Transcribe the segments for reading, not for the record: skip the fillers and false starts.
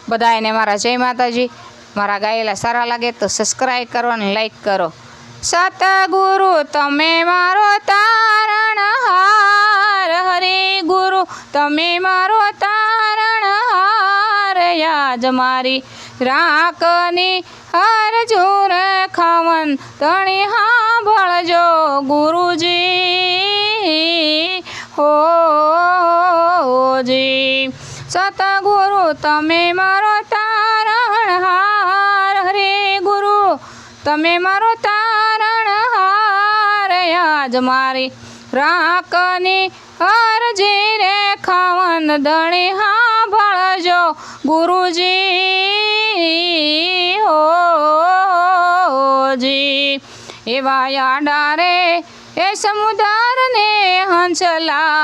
બધાને મારા જય માતાજી। મારા ગાયેલા સારા લાગે તો સબસ્ક્રાઈબ કરો અને લાઈક કરો। સતગુરુ તમે મારો તારણહાર, હરે ગુરુ તમે મારો તારણહાર। યાજ મારી રાખની હરજુર ખાવન તણી સાંભળજો ગુરુજી હોજી। સતગુરુ તમે મારો તારણહાર, હરે ગુરુ તમે મારો તારણહાર। યાજ મારી રાખની હરજી રે ખાવન દણી સાંભળજો ગુરુજી હોજી। એવા યાડા રે એ સમુદ્રને હંસલા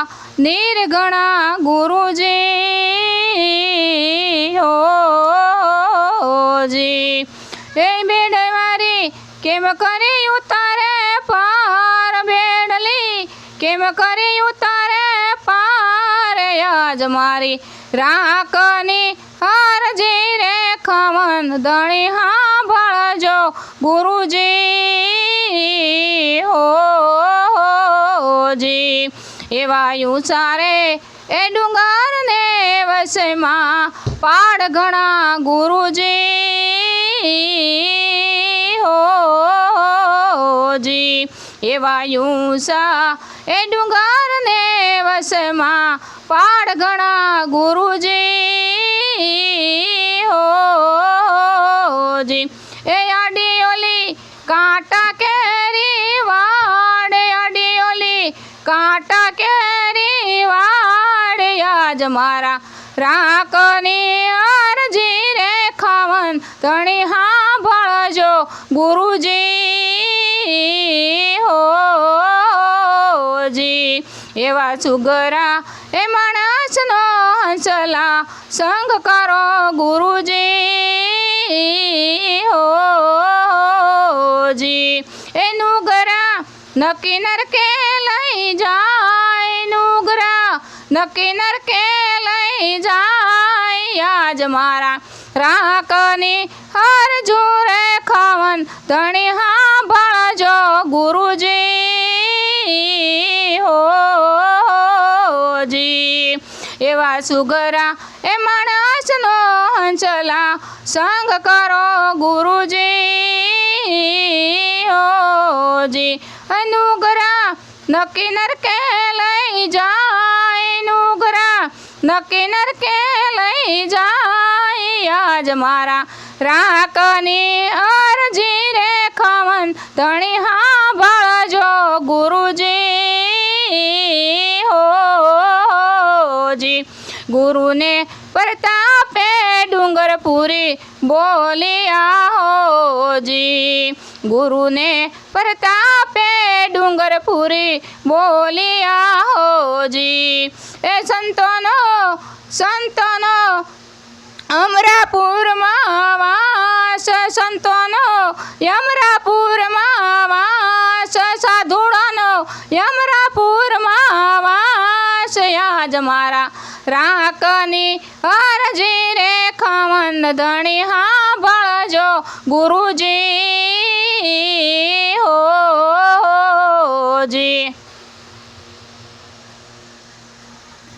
નિર્ગણા ગુરુજી હોજી। એ બેડ મારી કેમ કરી ઉતારે પાર, બેડલી કેમ કરી ઉતારે પાર। યાજ મારી રાખની હરજી રે ખાવન દણી સાંભળજો ગુરુજી હોજી। એવા ઉચારે એ ડુંગરને વસમાં પાડ ઘણા ગુરુજી હોજી। એવા ઊંચા એ ડુંગરને વસમાં પાડ ઘણા ગુરુજી હોજી। એ આડી ઓલી કાંટા કેરી વાડ, આડી ઓલી કાંટા કેરી વાડ। યાજ મારા રાખની અરજી રે ખાવન તણી સાંભળજો ગુરુજી હોજી। એવા સુગરા એ માણસનો હંસલા સંગ કરો ગુરુજી હોજી। એ નુગરા નક્કી નરકે લઈ જાય, નુગરા નક્કી નરકે લઈ જાય। યાજ મારા રાખની હરજુરે ખાવન ધણી સાંભળજો ગુરુજી હોજી। એવા સુગરા એ માણસનો હંસલા સંગ કરો ગુરુજી હોજી। નુગરા નક્કી નરકે લઈ જાય, નુગરા નક્કી નરકે લઈ જાય। યાજ મારા રાખની અરજી રે ખાવન ધણી સાંભળજો ગુરુજી હોજી। ગુરુને પ્રતાપે ડુંગરપુરી બોલ્યા હોજી, ગુરુને પ્રતાપે ડુંગરપુરી બોલ્યા હોજી। એ સંતોનો સંતોનો અમરાપુરમાં વાસ, સંતોનો યમરાપુરમાં વાસ, સાધુડાનો યમરાપુરમાં વાસ। યાજ મારા રાખની અરજી રે ખાવન ધણી સાંભળજો ગુરુજી હો।